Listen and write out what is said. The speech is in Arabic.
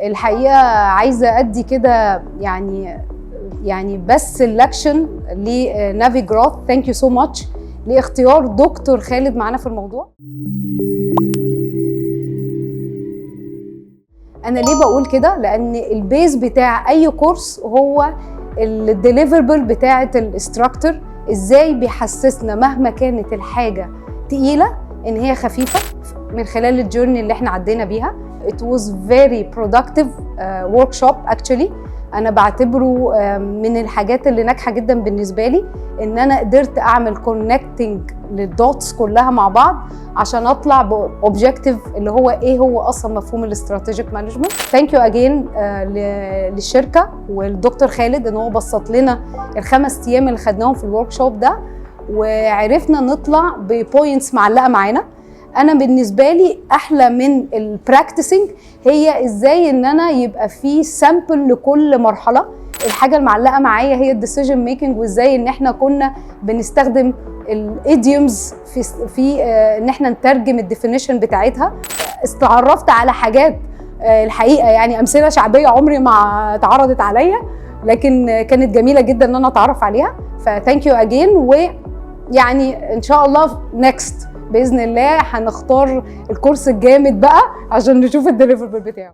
الحقيقه عايزه ادي كده يعني بس سelection لنافي جروث. ثانك يو سو ماتش لاختيار دكتور خالد معانا في الموضوع. انا ليه بقول كده؟ لان البيز بتاع اي كورس هو الديليفربل بتاعه الانستراكتور، ازاي بيحسسنا مهما كانت الحاجه تقيله ان هي خفيفه من خلال الجورني اللي احنا عدينا بيها. It was very productive workshop actually. انا بعتبره من الحاجات اللي ناجحه جدا بالنسبه لي، ان انا قدرت اعمل كونكتنج للدوتس كلها مع بعض عشان اطلع باوبجكتيف اللي هو ايه هو اصلا مفهوم الاستراتيجيك مانجمنت. ثانك يو اجين للشركه والدكتور خالد ان هو بسط لنا ال5 ايام اللي خدناهم في الورك شوب ده، وعرفنا نطلع ببوينتس معلقه معانا. انا بالنسبه لي احلى من البراكتسنج هي ازاي ان انا يبقى في سامبل لكل مرحله. الحاجه المعلقه معايا هي الديسيجن ميكنج، وازاي ان احنا كنا بنستخدم الايديومز في ان احنا نترجم الديفينيشن بتاعتها. استعرفت على حاجات الحقيقه يعني امثله شعبيه عمري ما اتعرضت عليا، لكن كانت جميله جدا ان انا اتعرف عليها. فثانك يو اجين، ويعني ان شاء الله نيكست باذن الله هنختار الكورس الجامد بقى عشان نشوف الديليفربل بتاعه.